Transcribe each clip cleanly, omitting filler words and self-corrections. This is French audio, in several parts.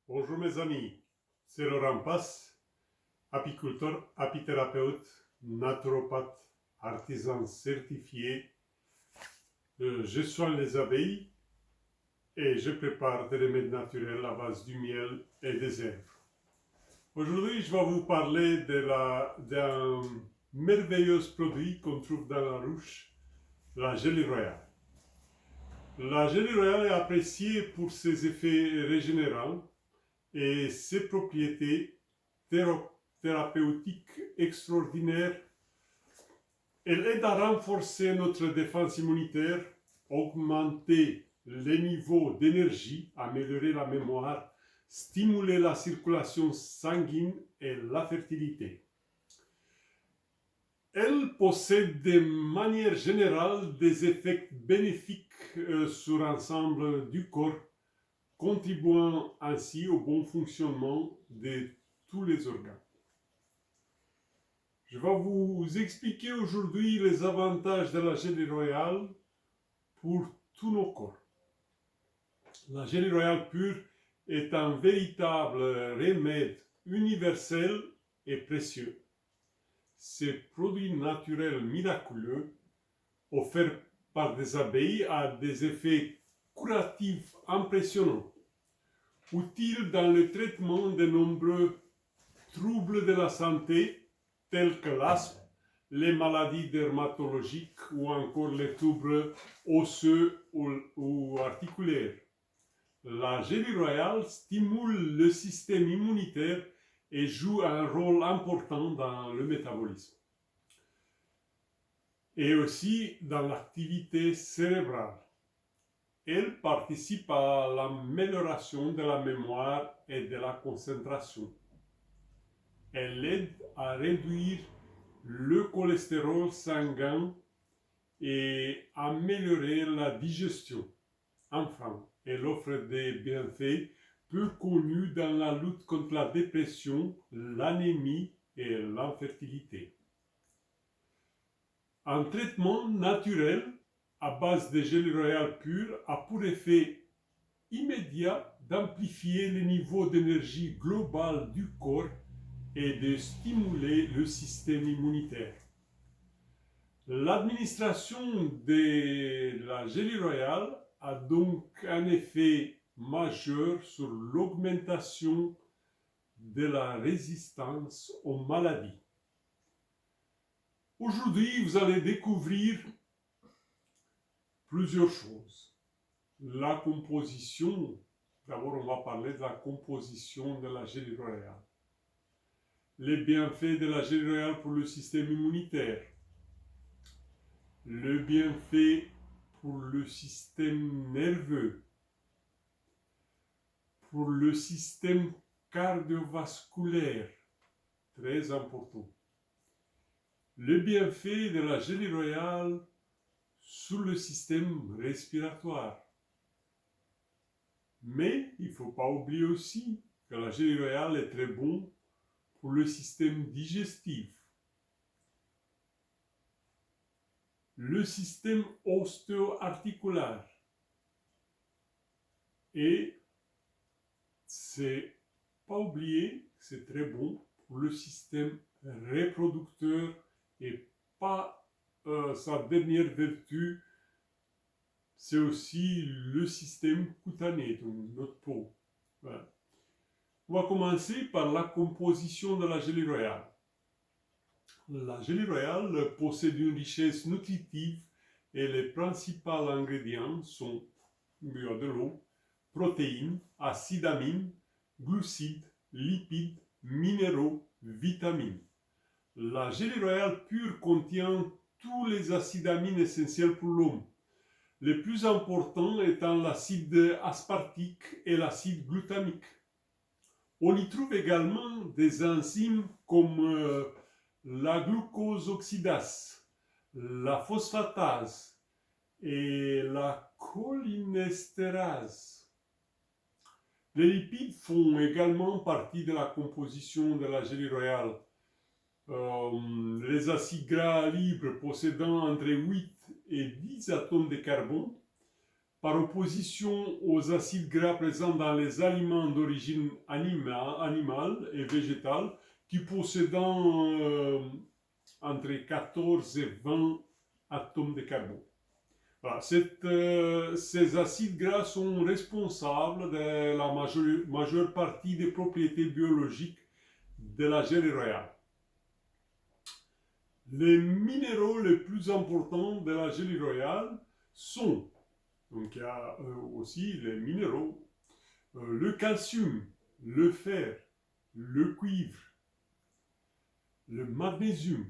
Bonjour mes amis, c'est Laurent Passe, apiculteur, apithérapeute, naturopathe, artisan certifié. Je soigne les abeilles et je prépare des remèdes naturels à base du miel et des herbes. Aujourd'hui, je vais vous parler d'un merveilleux produit qu'on trouve dans la ruche, la gelée royale. La gelée royale est appréciée pour ses effets régénérants et ses propriétés thérapeutiques extraordinaires. Elle aide à renforcer notre défense immunitaire, augmenter les niveaux d'énergie, améliorer la mémoire, stimuler la circulation sanguine et la fertilité. Elle possède de manière générale des effets bénéfiques sur l'ensemble du corps, contribuant ainsi au bon fonctionnement de tous les organes. Je vais vous expliquer aujourd'hui les avantages de la gelée royale pour tous nos corps. La gelée royale pure est un véritable remède universel et précieux. Ces produits naturels miraculeux, offerts par des abeilles, a des effets curatifs impressionnants, utiles dans le traitement de nombreux troubles de la santé tels que l'asthme, les maladies dermatologiques ou encore les troubles osseux ou articulaires. La gelée royale stimule le système immunitaire et joue un rôle important dans le métabolisme et aussi dans l'activité cérébrale. Elle participe à l'amélioration de la mémoire et de la concentration. Elle aide à réduire le cholestérol sanguin et améliorer la digestion. Enfin, elle offre des bienfaits peu connus dans la lutte contre la dépression, l'anémie et l'infertilité. Un traitement naturel à base de gelée royale pure a pour effet immédiat d'amplifier le niveau d'énergie global du corps et de stimuler le système immunitaire. L'administration de la gelée royale a donc un effet majeur sur l'augmentation de la résistance aux maladies. Aujourd'hui, vous allez découvrir plusieurs choses. La composition, d'abord on va parler de la composition de la gelée royale. Les bienfaits de la gelée royale pour le système immunitaire, le bienfait pour le système nerveux, pour le système cardiovasculaire, très important, le bienfait de la gelée royale sur le système respiratoire. Mais il ne faut pas oublier aussi que la gelée royale est très bon pour le système digestif, le système ostéo-articulaire et c'est pas oublier que c'est très bon pour le système reproducteur et pas sa dernière vertu, c'est aussi le système cutané de notre peau. Voilà. On va commencer par la composition de la gelée royale. La gelée royale possède une richesse nutritive et les principaux ingrédients sont de l'eau, protéines, acides aminés, glucides, lipides, minéraux, vitamines. La gelée royale pure contient tous les acides aminés essentiels pour l'homme, le plus important étant l'acide aspartique et l'acide glutamique. On y trouve également des enzymes comme la glucose oxydase, la phosphatase et la cholinestérase. Les lipides font également partie de la composition de la gelée royale. Les acides gras libres possédant entre 8 et 10 atomes de carbone par opposition aux acides gras présents dans les aliments d'origine animale et végétale, qui possédant entre 14 et 20 atomes de carbone. Voilà, ces acides gras sont responsables de la majeure partie des propriétés biologiques de la gelée royale. Les minéraux les plus importants de la gelée royale sont, donc il y a aussi les minéraux, le calcium, le fer, le cuivre, le magnésium,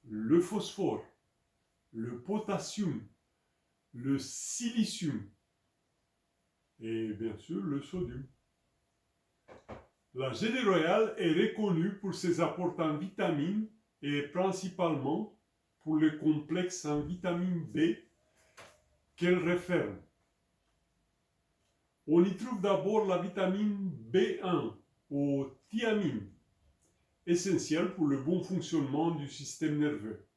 le phosphore, le potassium, le silicium et bien sûr le sodium. La gelée royale est reconnue pour ses apports en vitamines et principalement pour le complexe en vitamine B qu'elle renferme. On y trouve d'abord la vitamine B1 ou thiamine, essentielle pour le bon fonctionnement du système nerveux.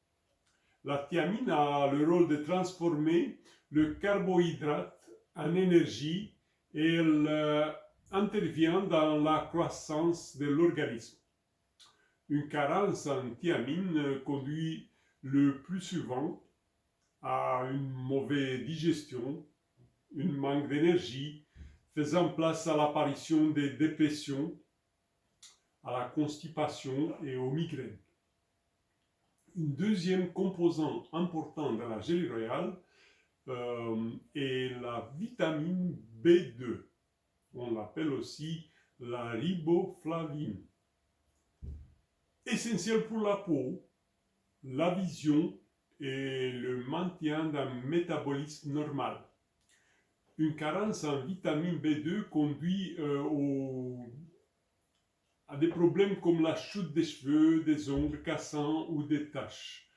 La thiamine a le rôle de transformer le carbohydrate en énergie et elle intervient dans la croissance de l'organisme. Une carence en thiamine conduit le plus souvent à une mauvaise digestion, un manque d'énergie, faisant place à l'apparition des dépressions, à la constipation et aux migraines. Une deuxième composante importante dans la gelée royale est la vitamine B2. On l'appelle aussi la riboflavine. Essentielle pour la peau, la vision et le maintien d'un métabolisme normal. Une carence en vitamine B2 conduit à des problèmes comme la chute des cheveux, des ongles cassants ou des taches.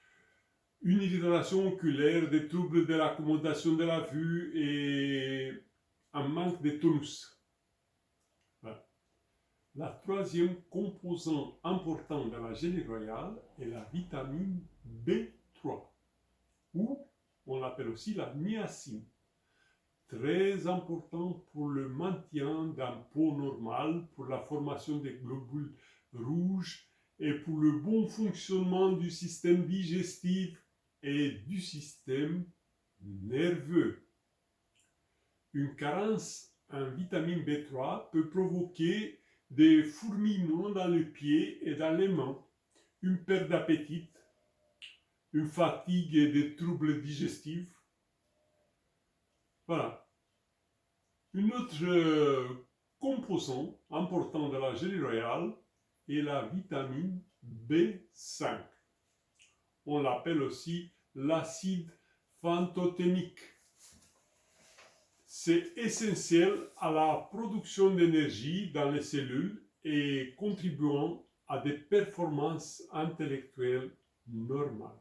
Une irritation oculaire, des troubles de l'accommodation de la vue et un manque de tonus. Voilà. La troisième composante importante de la gelée royale est la vitamine B3, ou on l'appelle aussi la niacine. Très important pour le maintien d'un peau normal, pour la formation des globules rouges et pour le bon fonctionnement du système digestif et du système nerveux. Une carence en vitamine B3 peut provoquer des fourmillements dans les pieds et dans les mains, une perte d'appétit, une fatigue et des troubles digestifs. Voilà. Une autre composante importante de la gelée royale est la vitamine B5. On l'appelle aussi l'acide pantothénique. C'est essentiel à la production d'énergie dans les cellules et contribuant à des performances intellectuelles normales.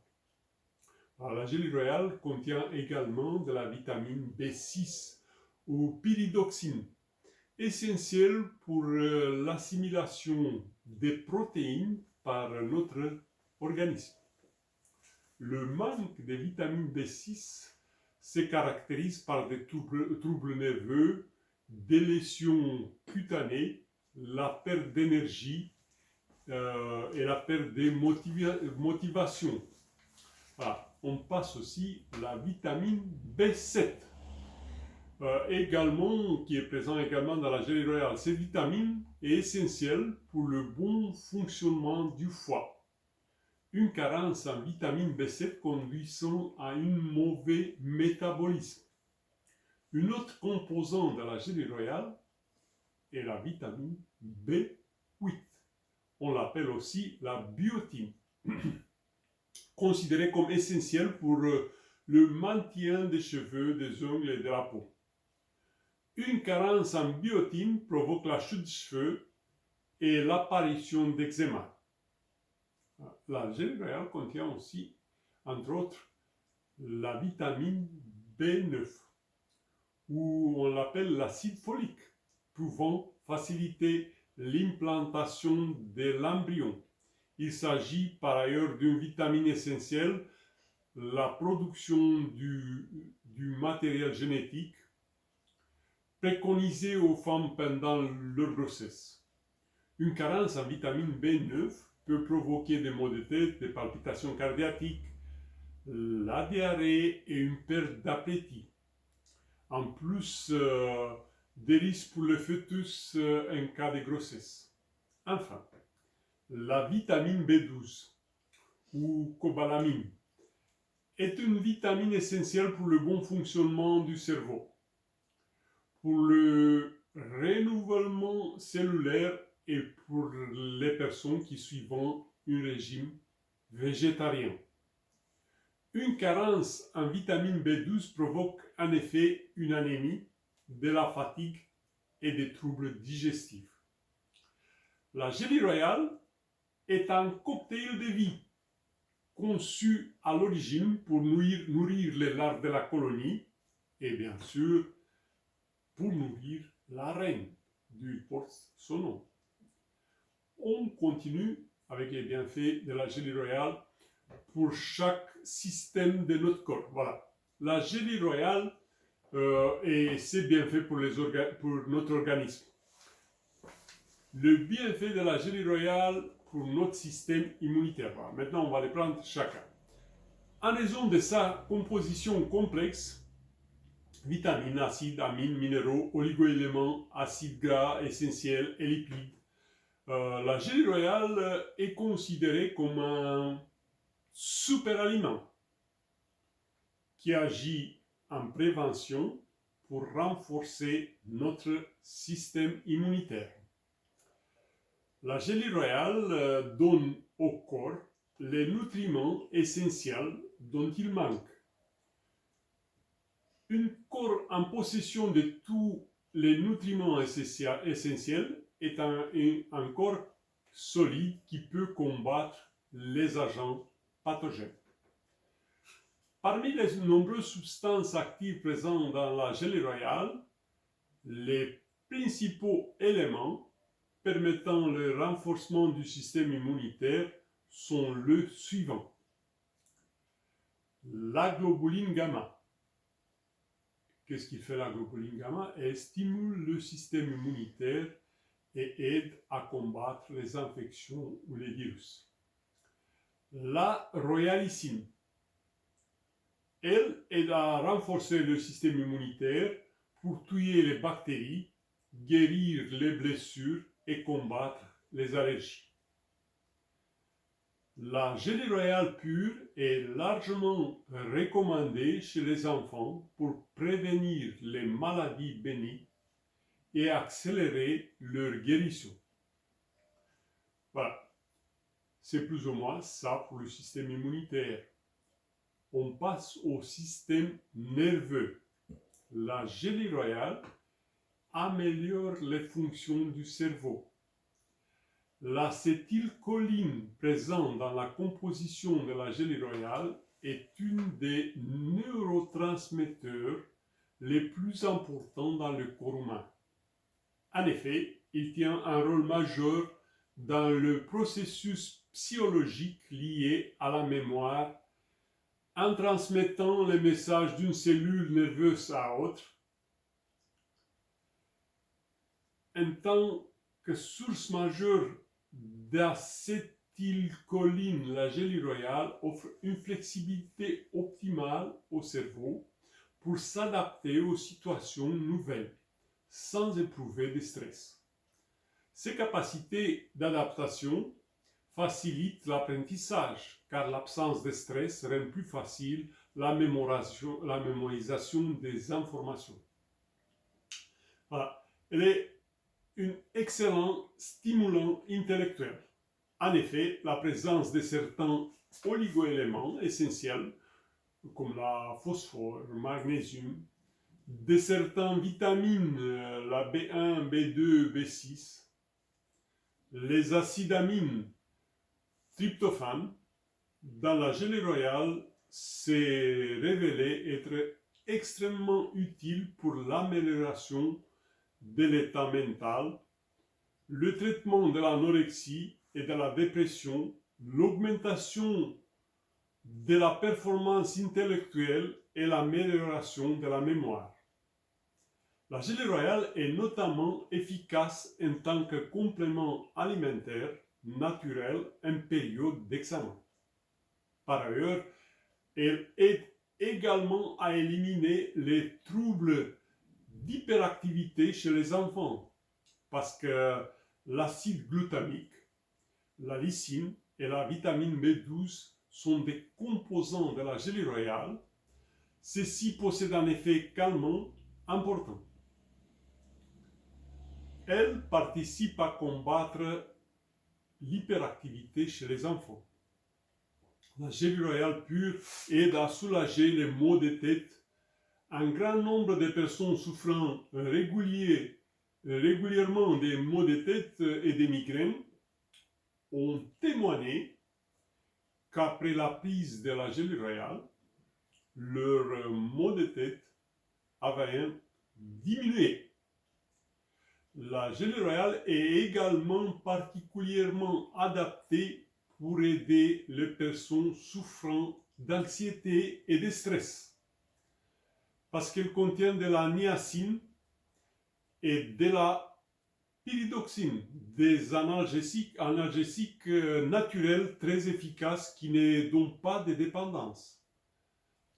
Alors, la gelée royale contient également de la vitamine B6 ou pyridoxine, essentielle pour l'assimilation des protéines par notre organisme. Le manque de vitamine B6 se caractérise par des troubles nerveux, des lésions cutanées, la perte d'énergie et la perte de motivation. Voilà. On passe aussi la vitamine B7, qui est présent également dans la gelée royale. Cette vitamine est essentielle pour le bon fonctionnement du foie. Une carence en vitamine B7 conduisant à un mauvais métabolisme. Une autre composante de la gelée royale est la vitamine B8. On l'appelle aussi la biotine, considérée comme essentielle pour le maintien des cheveux, des ongles et de la peau. Une carence en biotine provoque la chute des cheveux et l'apparition d'eczéma. La gelée royale contient aussi, entre autres, la vitamine B9, ou on l'appelle l'acide folique, pouvant faciliter l'implantation de l'embryon. Il s'agit par ailleurs d'une vitamine essentielle, la production du matériel génétique préconisé aux femmes pendant leur grossesse. Une carence en vitamine B9 peut provoquer des maux de tête, des palpitations cardiaques, la diarrhée et une perte d'appétit. En plus des risques pour le fœtus en cas de grossesse. Enfin, la vitamine B12 ou cobalamine est une vitamine essentielle pour le bon fonctionnement du cerveau, pour le renouvellement cellulaire et pour les personnes qui suivent un régime végétarien. Une carence en vitamine B12 provoque en effet une anémie, de la fatigue et des troubles digestifs. La Gelée Royale est un cocktail de vie conçu à l'origine pour nourrir les larves de la colonie et bien sûr pour nourrir la reine, d'où porte son nom. On continue avec les bienfaits de la Gelée Royale pour chaque système de notre corps. Voilà. La Gelée Royale et c'est bienfait pour notre organisme. Le bienfait de la Gelée Royale pour notre système immunitaire. Voilà. Maintenant, on va les prendre chacun. En raison de sa composition complexe, vitamines, acides, amines, minéraux, oligoéléments, acides gras essentiels et lipides, la Gelée Royale est considérée comme un super aliment qui agit en prévention pour renforcer notre système immunitaire. La Gelée Royale donne au corps les nutriments essentiels dont il manque. Un corps en possession de tous les nutriments essentiels est un corps solide qui peut combattre les agents pathogènes. Parmi les nombreuses substances actives présentes dans la Gelée Royale, les principaux éléments permettant le renforcement du système immunitaire sont le suivant. La globuline gamma. Qu'est-ce qu'il fait la globuline gamma? Elle stimule le système immunitaire et aide à combattre les infections ou les virus. La royalicine. Elle aide à renforcer le système immunitaire pour tuer les bactéries, guérir les blessures et combattre les allergies. La Gelée Royale pure est largement recommandée chez les enfants pour prévenir les maladies bénignes et accélérer leur guérison. Voilà, c'est plus ou moins ça pour le système immunitaire. On passe au système nerveux. La Gelée Royale améliore les fonctions du cerveau. L'acétylcholine présente dans la composition de la Gelée Royale est une des neurotransmetteurs les plus importants dans le corps humain. En effet, il tient un rôle majeur dans le processus psychologique lié à la mémoire en transmettant les messages d'une cellule nerveuse à autre. En tant que source majeure d'acétylcholine, la Gelée Royale offre une flexibilité optimale au cerveau pour s'adapter aux situations nouvelles, sans éprouver de stress. Ces capacités d'adaptation facilitent l'apprentissage, car l'absence de stress rend plus facile la mémorisation des informations. Voilà. Elle est un excellent stimulant intellectuel. En effet, la présence de certains oligoéléments essentiels, comme la phosphore, le magnésium, de certaines vitamines, la B1, B2, B6, les acides amines, tryptophane, dans la Gelée Royale, s'est révélé être extrêmement utile pour l'amélioration de l'état mental, le traitement de l'anorexie et de la dépression, l'augmentation de la performance intellectuelle et l'amélioration de la mémoire. La gelée royale est notamment efficace en tant que complément alimentaire naturel en période d'examen. Par ailleurs, elle aide également à éliminer les troubles d'hyperactivité chez les enfants parce que l'acide glutamique, la lysine et la vitamine B12 sont des composants de la gelée royale. Ceux-ci possèdent un effet calmant important. Elle participe à combattre l'hyperactivité chez les enfants. La gelée royale pure aide à soulager les maux de tête. Un grand nombre de personnes souffrant régulièrement des maux de tête et des migraines ont témoigné qu'après la prise de la gelée royale, leurs maux de tête avaient diminué. La gelée royale est également particulièrement adaptée pour aider les personnes souffrant d'anxiété et de stress, parce qu'elle contient de la niacine et de la pyridoxine, des analgésiques naturels très efficaces qui ne donnent pas de dépendance.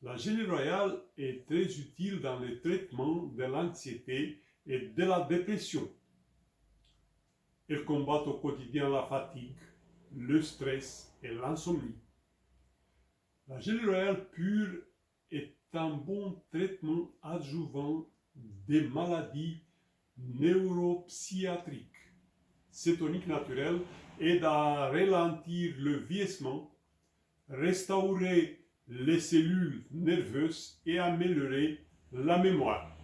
La gelée royale est très utile dans le traitement de l'anxiété et de la dépression. Elle combat au quotidien la fatigue, le stress et l'insomnie. La gelée royale pure est un bon traitement adjuvant des maladies neuropsychiatriques. Cette tonique naturelle aide à ralentir le vieillissement, restaurer les cellules nerveuses et améliorer la mémoire.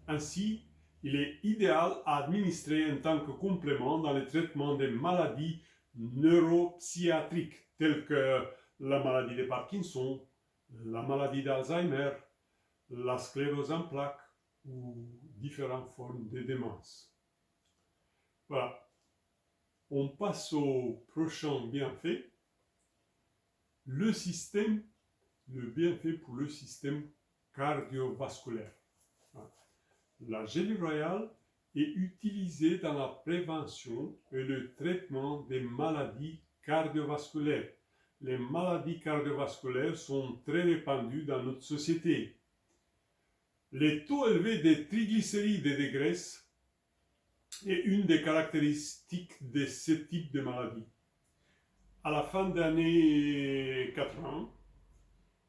Ainsi, il est idéal à administrer en tant que complément dans le traitement des maladies neuropsychiatriques telles que la maladie de Parkinson, la maladie d'Alzheimer, la sclérose en plaques ou différentes formes de démence. Voilà. On passe au prochain bienfait. Le bienfait pour le système cardiovasculaire. La gelée royale est utilisée dans la prévention et le traitement des maladies cardiovasculaires. Les maladies cardiovasculaires sont très répandues dans notre société. Les taux élevés de triglycérides et de graisse est une des caractéristiques de ce type de maladie. À la fin des années 80,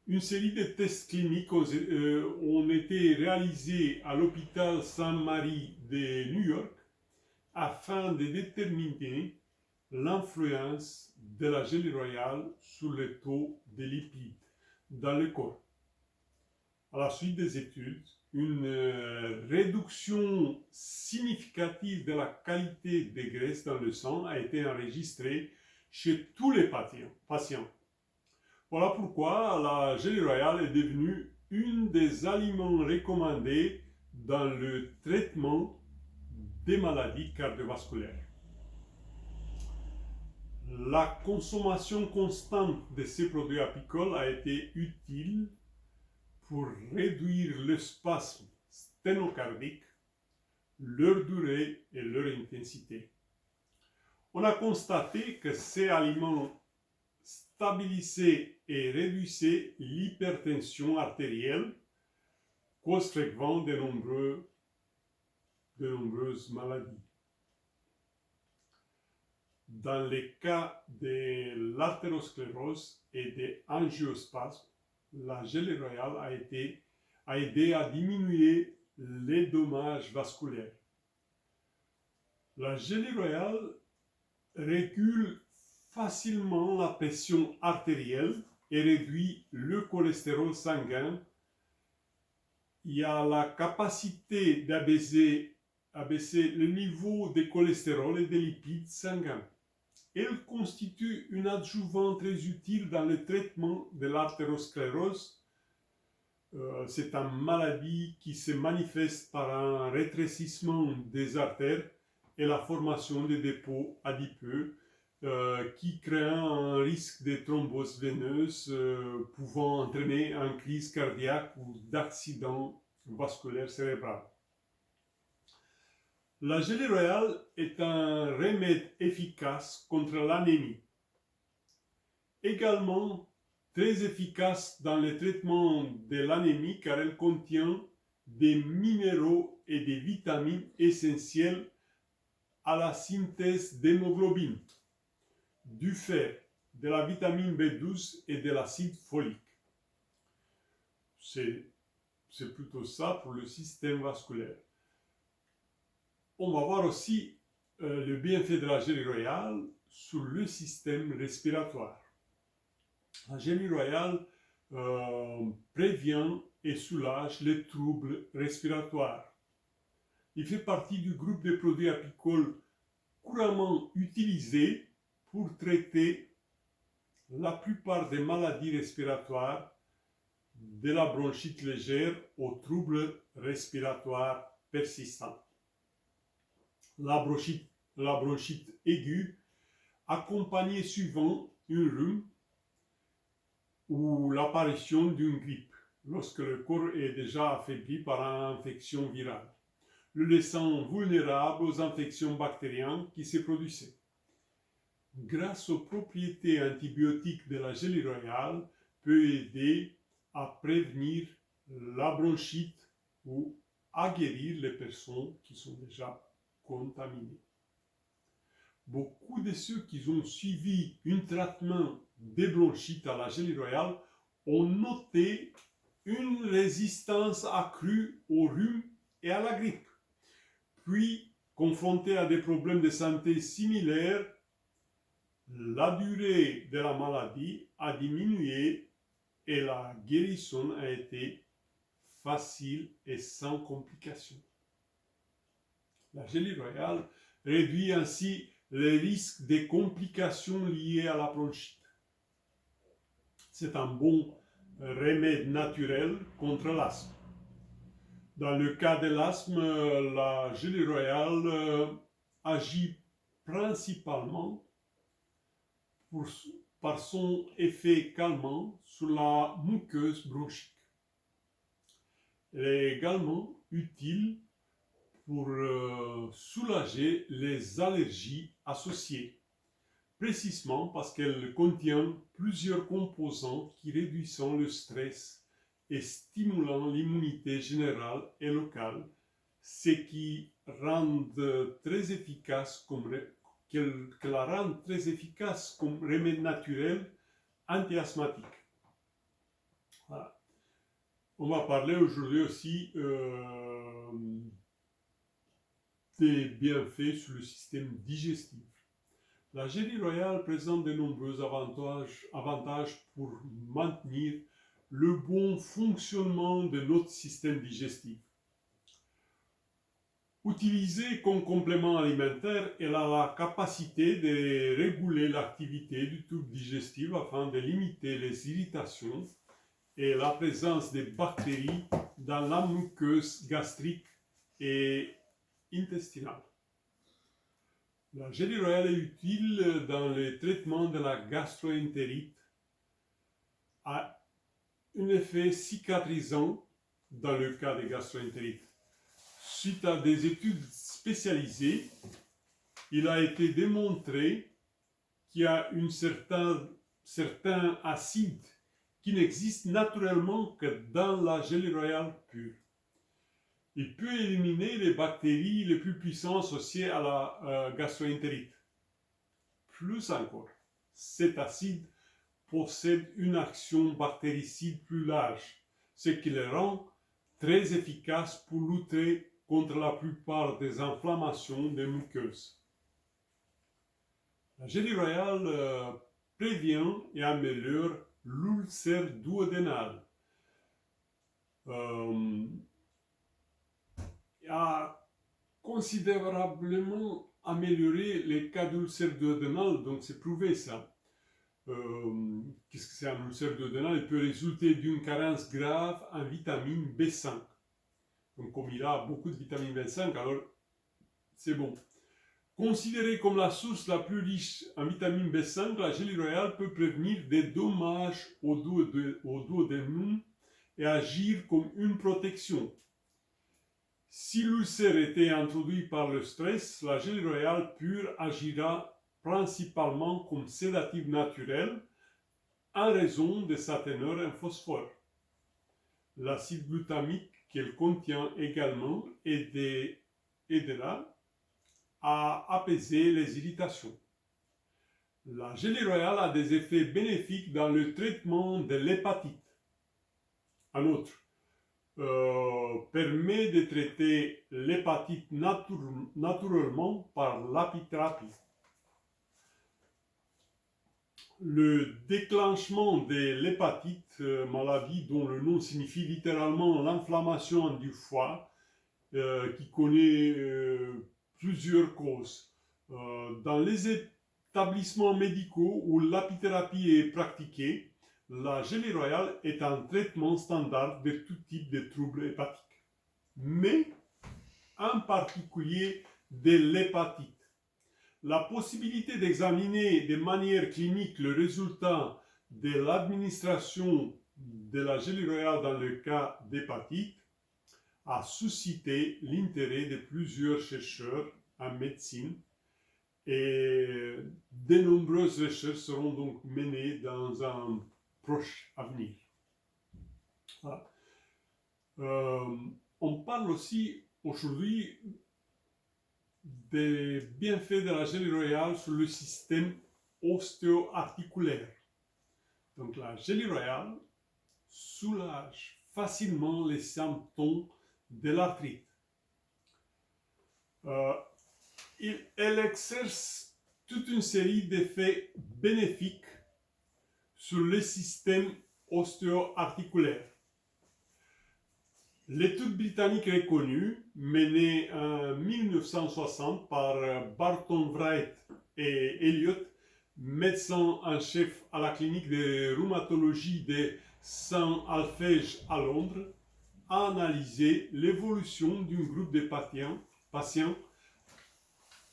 une série de tests cliniques ont été réalisés à l'hôpital Sainte-Marie de New York afin de déterminer l'influence de la gelée royale sur le taux de lipides dans le corps. À la suite des études, une réduction significative de la qualité des graisses dans le sang a été enregistrée chez tous les patients. Voilà pourquoi la gelée royale est devenue une des aliments recommandés dans le traitement des maladies cardiovasculaires. La consommation constante de ces produits apicoles a été utile pour réduire le spasme sténocardique, leur durée et leur intensité. On a constaté que ces aliments stabilisaient et réduisaient l'hypertension artérielle, cause fréquente de nombreuses maladies. Dans les cas de l'artérosclérose et des angiospasmes, la gelée royale a aidé à diminuer les dommages vasculaires. La gelée royale régule facilement la pression artérielle et réduit le cholestérol sanguin. Il a la capacité d'abaisser le niveau de cholestérol et des lipides sanguins. Elle constitue une adjuvant très utile dans le traitement de l'artérosclérose. C'est une maladie qui se manifeste par un rétrécissement des artères et la formation de dépôts adipeux qui créant un risque de thrombose veineuse pouvant entraîner une crise cardiaque ou d'accident vasculaire cérébral. La gelée royale est un remède efficace contre l'anémie. Également très efficace dans le traitement de l'anémie car elle contient des minéraux et des vitamines essentielles à la synthèse d'hémoglobine, du fer, de la vitamine B12 et de l'acide folique. C'est plutôt ça pour le système vasculaire. On va voir aussi le bienfait de la gelée royale sur le système respiratoire. La gelée royale prévient et soulage les troubles respiratoires. Il fait partie du groupe de produits apicoles couramment utilisés pour traiter la plupart des maladies respiratoires, de la bronchite légère aux troubles respiratoires persistants. La bronchite aiguë, accompagnée souvent d'un rhume ou l'apparition d'une grippe, lorsque le corps est déjà affaibli par une infection virale, le laissant vulnérable aux infections bactériennes qui se produisaient. Grâce aux propriétés antibiotiques de la gelée royale, peut aider à prévenir la bronchite ou à guérir les personnes qui sont déjà contaminées. Beaucoup de ceux qui ont suivi un traitement de bronchite à la gelée royale ont noté une résistance accrue au rhume et à la grippe. Puis, confrontés à des problèmes de santé similaires, la durée de la maladie a diminué et la guérison a été facile et sans complications. La gelée royale réduit ainsi les risques de complications liées à la bronchite. C'est un bon remède naturel contre l'asthme. Dans le cas de l'asthme, la gelée royale agit principalement par son effet calmant sur la muqueuse bronchique. Elle est également utile pour soulager les allergies associées, précisément parce qu'elle contient plusieurs composants qui réduisent le stress et stimulant l'immunité générale et locale, ce qui rend très efficace que la rend très efficace comme remède naturel anti-asthmatique. Voilà. On va parler aujourd'hui aussi des bienfaits sur le système digestif. La gelée royale présente de nombreux avantages pour maintenir le bon fonctionnement de notre système digestif. Utilisée comme complément alimentaire, elle a la capacité de réguler l'activité du tube digestif afin de limiter les irritations et la présence de bactéries dans la muqueuse gastrique et intestinale. La gelée royale est utile dans le traitement de la gastro-entérite, a un effet cicatrisant dans le cas de gastro-entérite. Suite à des études spécialisées, il a été démontré qu'il y a certains acides qui n'existent naturellement que dans la gelée royale pure. Il peut éliminer les bactéries les plus puissantes associées à la gastro-entérite. Plus encore, cet acide possède une action bactéricide plus large, ce qui le rend très efficace pour lutter contre la plupart des inflammations des muqueuses. La gelée royale prévient et améliore l'ulcère duodénal. A considérablement amélioré les cas d'ulcère duodénal, donc c'est prouvé ça. Qu'est-ce que c'est un ulcère duodénal? Il peut résulter d'une carence grave en vitamine B5. Donc comme il a beaucoup de vitamine B5, alors c'est bon. Considérée comme la source la plus riche en vitamine B5, la gelée royale peut prévenir des dommages au duodénum et agir comme une protection. Si l'ulcère était introduit par le stress, la gelée royale pure agira principalement comme sédative naturelle en raison de sa teneur en phosphore. L'acide glutamique qu'elle contient également aidera à apaiser les irritations. La gelée royale a des effets bénéfiques dans le traitement de l'hépatite. En outre, permet de traiter l'hépatite naturellement par l'apithérapie. Le déclenchement de l'hépatite, maladie dont le nom signifie littéralement l'inflammation du foie, qui connaît plusieurs causes. Dans les établissements médicaux où l'apithérapie est pratiquée, la gelée royale est un traitement standard de tout type de troubles hépatiques, mais en particulier de l'hépatite. La possibilité d'examiner de manière clinique le résultat de l'administration de la gelée royale dans le cas d'hépatite a suscité l'intérêt de plusieurs chercheurs en médecine et de nombreuses recherches seront donc menées dans un proche avenir. Voilà. On parle aussi aujourd'hui des bienfaits de la gelée royale sur le système ostéo-articulaire. Donc la gelée royale soulage facilement les symptômes de l'arthrite. Elle exerce toute une série d'effets bénéfiques sur le système ostéo-articulaire. L'étude britannique reconnue, menée en 1960 par Barton Wright et Elliott, médecins en chef à la clinique de rhumatologie de Saint-Alphège à Londres, a analysé l'évolution d'un groupe de patients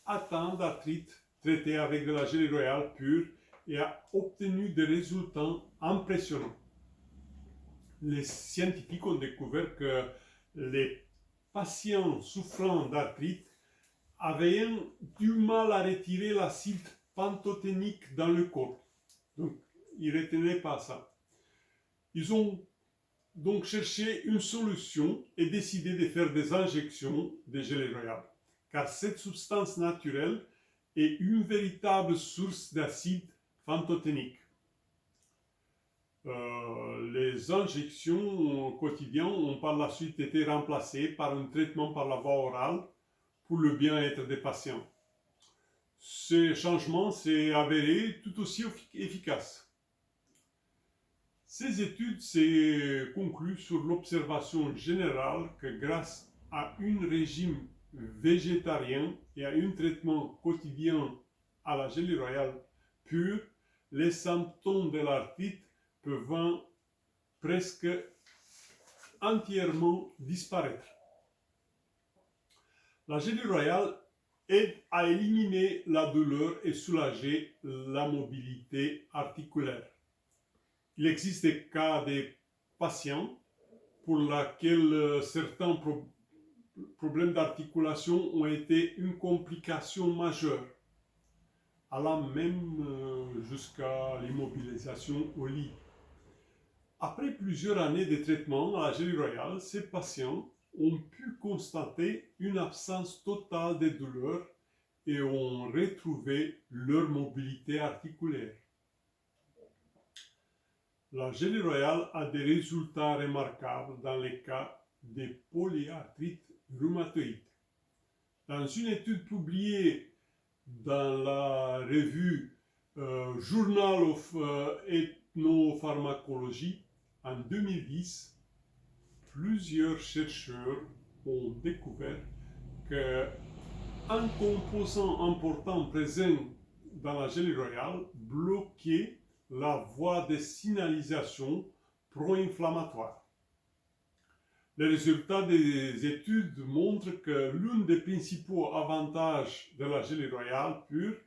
atteints d'arthrite traités avec de la gelée royale pure et a obtenu des résultats impressionnants. Les scientifiques ont découvert que les patients souffrant d'arthrite avaient du mal à retirer l'acide pantothénique dans le corps. Donc, ils ne retenaient pas ça. Ils ont donc cherché une solution et décidé de faire des injections de gelée royale, car cette substance naturelle est une véritable source d'acide pantothénique. Les injections quotidiennes ont par la suite été remplacées par un traitement par la voie orale pour le bien-être des patients. Ce changement s'est avéré tout aussi efficace. Ces études s'est conclues sur l'observation générale que grâce à un régime végétarien et à un traitement quotidien à la gelée royale pure, les symptômes de l'arthrite peuvent presque entièrement disparaître. La gelée royale aide à éliminer la douleur et soulager la mobilité articulaire. Il existe des cas de patients pour lesquels certains problèmes d'articulation ont été une complication majeure, allant même jusqu'à l'immobilisation au lit. Après plusieurs années de traitement à la gelée royale, ces patients ont pu constater une absence totale de douleur et ont retrouvé leur mobilité articulaire. La gelée royale a des résultats remarquables dans les cas de polyarthrite rhumatoïde. Dans une étude publiée dans la revue Journal of Ethnopharmacology en 2010, plusieurs chercheurs ont découvert qu'un composant important présent dans la gelée royale bloquait la voie de signalisation pro-inflammatoire. Les résultats des études montrent que l'un des principaux avantages de la gelée royale pure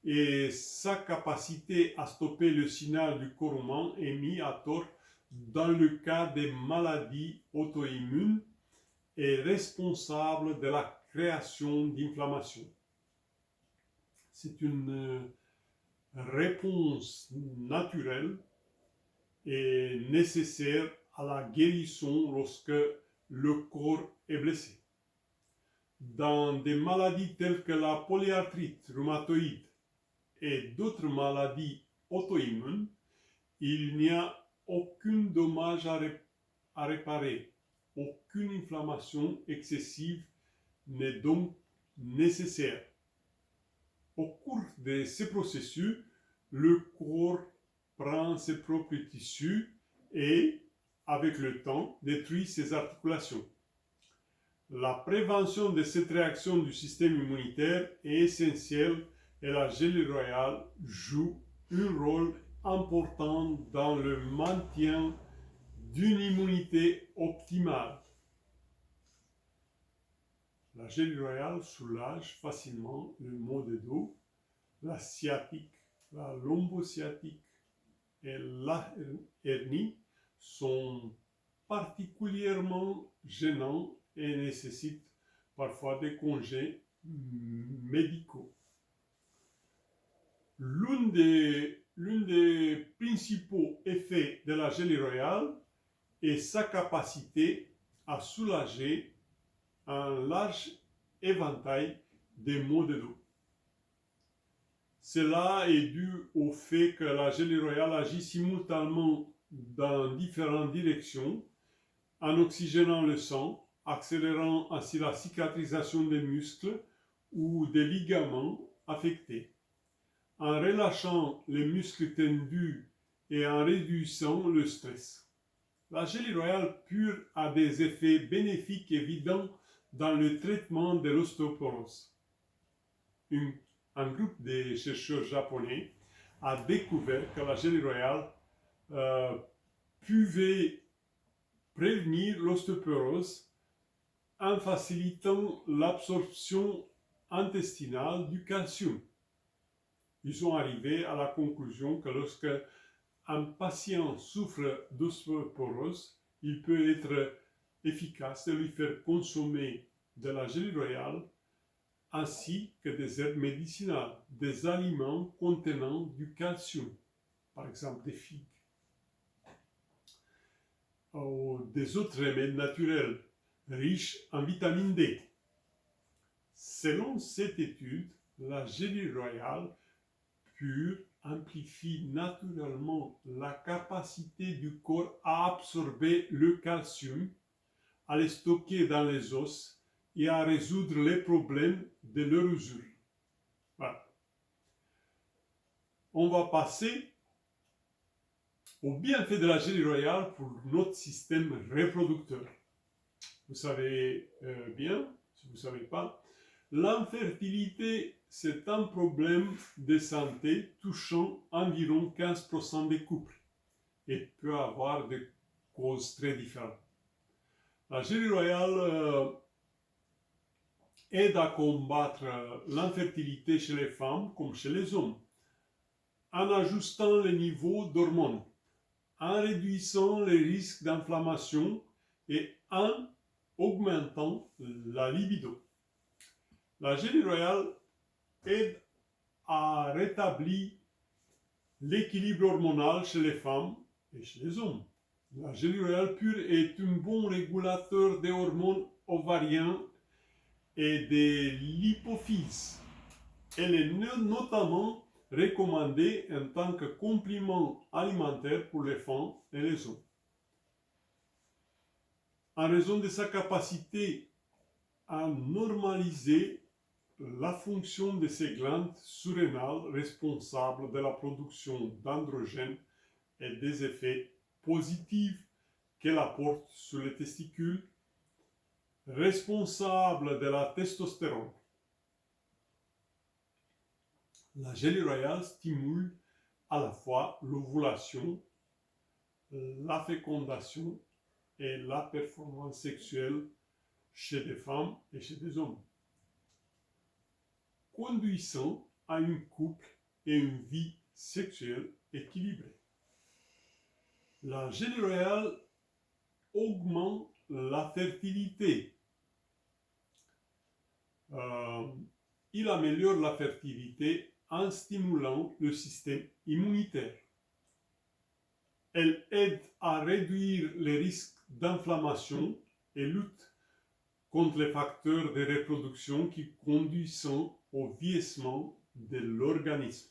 est sa capacité à stopper le signal du corps humain émis à tort dans le cas des maladies auto-immunes et responsable de la création d'inflammation. C'est une réponse naturelle et nécessaire à la guérison lorsque le corps est blessé. Dans des maladies telles que la polyarthrite rhumatoïde et d'autres maladies auto-immunes, il n'y a aucun dommage à réparer. Aucune inflammation excessive n'est donc nécessaire. Au cours de ce processus, le corps prend ses propres tissus et, avec le temps, détruit ses articulations. La prévention de cette réaction du système immunitaire est essentielle et la gelée royale joue un rôle important dans le maintien d'une immunité optimale. La gelée royale soulage facilement le maux de dos, la sciatique, la lombosciatique et la hernie sont particulièrement gênants et nécessitent parfois des congés médicaux. L'un des principaux effets de la gelée royale est sa capacité à soulager un large éventail de maux de dos. Cela est dû au fait que la gelée royale agit simultanément dans différentes directions, en oxygénant le sang, accélérant ainsi la cicatrisation des muscles ou des ligaments affectés, en relâchant les muscles tendus et en réduisant le stress. La gelée royale pure a des effets bénéfiques évidents dans le traitement de l'ostéoporose. Un groupe de chercheurs japonais a découvert que la gelée royale pouvait prévenir l'ostéoporose en facilitant l'absorption intestinale du calcium. Ils sont arrivés à la conclusion que lorsque un patient souffre d'ostéoporose, il peut être efficace de lui faire consommer de la gelée royale ainsi que des herbes médicinales, des aliments contenant du calcium, par exemple des figues, ou des autres remèdes naturels riches en vitamine D. Selon cette étude, la gelée royale pure amplifie naturellement la capacité du corps à absorber le calcium, à le stocker dans les os et à résoudre les problèmes de leur usure. Voilà. On va passer au bienfait de la gelée royale pour notre système reproducteur. Vous savez bien, si vous ne savez pas, l'infertilité, c'est un problème de santé touchant environ 15% des couples et peut avoir des causes très différentes. La gelée royale aide à combattre l'infertilité chez les femmes comme chez les hommes, en ajustant les niveaux d'hormones, en réduisant les risques d'inflammation et en augmentant la libido. La gelée royale aide à rétablir l'équilibre hormonal chez les femmes et chez les hommes. La gelée royale pure est un bon régulateur des hormones ovariennes et des l'hypophyse. Elle est notamment recommandée en tant que complément alimentaire pour les femmes et les hommes. En raison de sa capacité à normaliser la fonction de ces glandes surrénales responsables de la production d'androgènes et des effets positifs qu'elle apporte sur les testicules, responsables de la testostérone. La gelée royale stimule à la fois l'ovulation, la fécondation et la performance sexuelle chez des femmes et chez des hommes, conduisant à un couple et une vie sexuelle équilibrée. La gelée royale augmente la fertilité. Il améliore la fertilité en stimulant le système immunitaire. Elle aide à réduire les risques d'inflammation et lutte contre les facteurs de reproduction qui conduisent au vieillissement de l'organisme.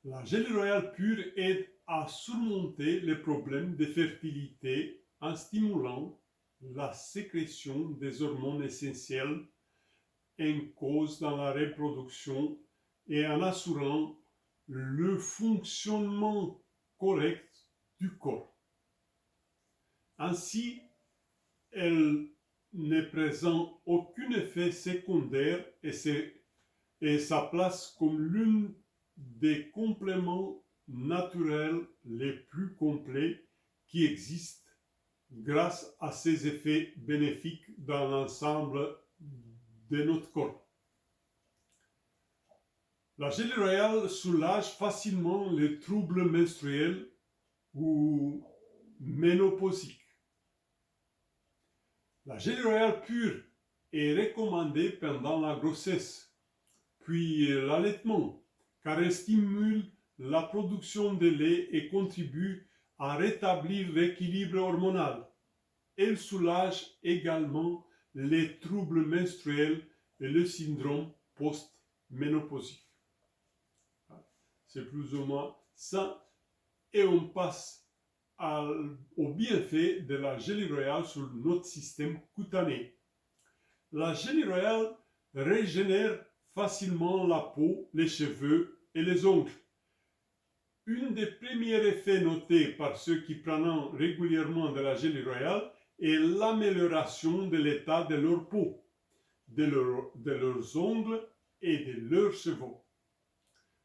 La gelée royale pure aide à surmonter les problèmes de fertilité en stimulant la sécrétion des hormones essentielles en cause dans la reproduction et en assurant le fonctionnement correct du corps. Ainsi, elle ne présente aucun effet secondaire et sa place comme l'une des compléments naturels les plus complets qui existent grâce à ses effets bénéfiques dans l'ensemble de notre corps. La gelée royale soulage facilement les troubles menstruels ou ménopausiques. La gelée royale pure est recommandée pendant la grossesse, puis l'allaitement, car elle stimule la production de lait et contribue à rétablir l'équilibre hormonal. Elle soulage également les troubles menstruels et le syndrome post-ménopausique. C'est plus ou moins ça. Et on passe au bienfait de la gelée royale sur notre système cutané. La gelée royale régénère facilement la peau, les cheveux et les ongles. Un des premiers effets notés par ceux qui prennent régulièrement de la gelée royale est l'amélioration de l'état de leur peau, de leurs ongles et de leurs cheveux.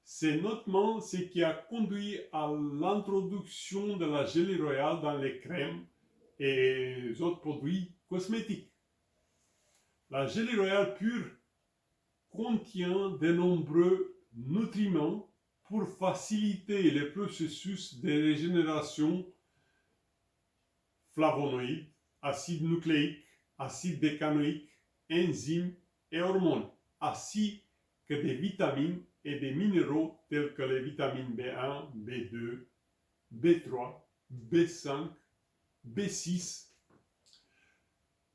C'est notamment ce qui a conduit à l'introduction de la gelée royale dans les crèmes et les autres produits cosmétiques. La gelée royale pure contient de nombreux nutriments pour faciliter le processus de régénération, flavonoïdes, acides nucléiques, acides décanoïques, enzymes et hormones, ainsi que des vitamines et des minéraux tels que les vitamines B1, B2, B3, B5, B6,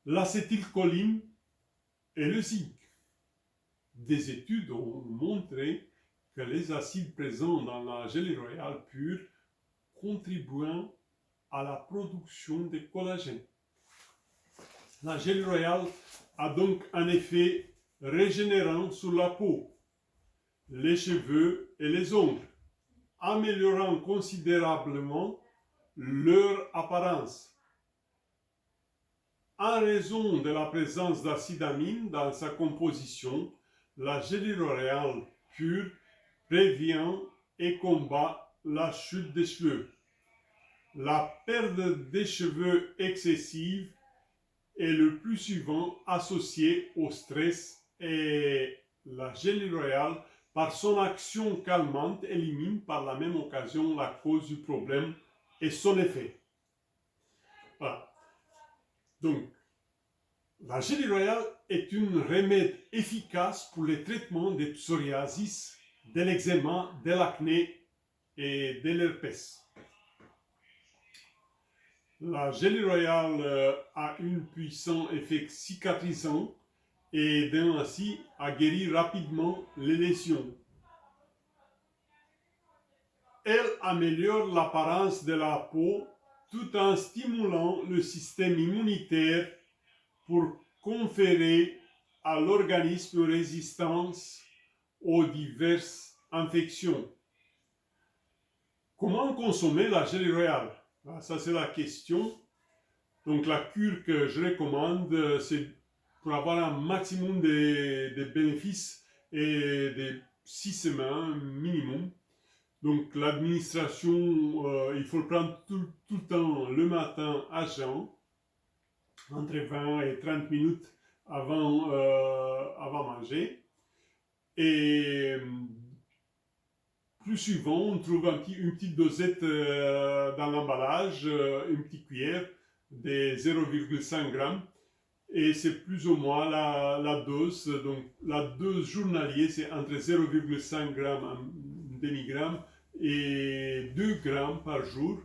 l'acétylcholine et le zinc. Des études ont montré que les acides présents dans la gelée royale pure contribuent à la production de collagène. La gelée royale a donc un effet régénérant sur la peau, les cheveux et les ongles, améliorant considérablement leur apparence. En raison de la présence d'acide amine dans sa composition, la gelée royale pure prévient et combat la chute des cheveux. La perte des cheveux excessive est le plus souvent associée au stress et la gelée royale, par son action calmante, élimine par la même occasion la cause du problème et son effet. Voilà. Donc, la gelée royale est un remède efficace pour le traitement des psoriasis, de l'eczéma, de l'acné et de l'herpès. La gelée royale a un puissant effet cicatrisant et aide ainsi à guérir rapidement les lésions. Elle améliore l'apparence de la peau tout en stimulant le système immunitaire pour conférer à l'organisme résistance aux diverses infections. Comment consommer la gelée royale? Ça, c'est la question. Donc, la cure que je recommande, c'est pour avoir un maximum de bénéfices et de 6 semaines minimum. Donc l'administration, il faut le prendre tout le temps le matin à jeun, entre 20 et 30 minutes avant manger. Et plus souvent, on trouve une petite dosette dans l'emballage, une petite cuillère de 0,5 g. Et c'est plus ou moins la dose. Donc la dose journalière, c'est entre 0,5 g, un demi-gramme, et 2 grammes par jour.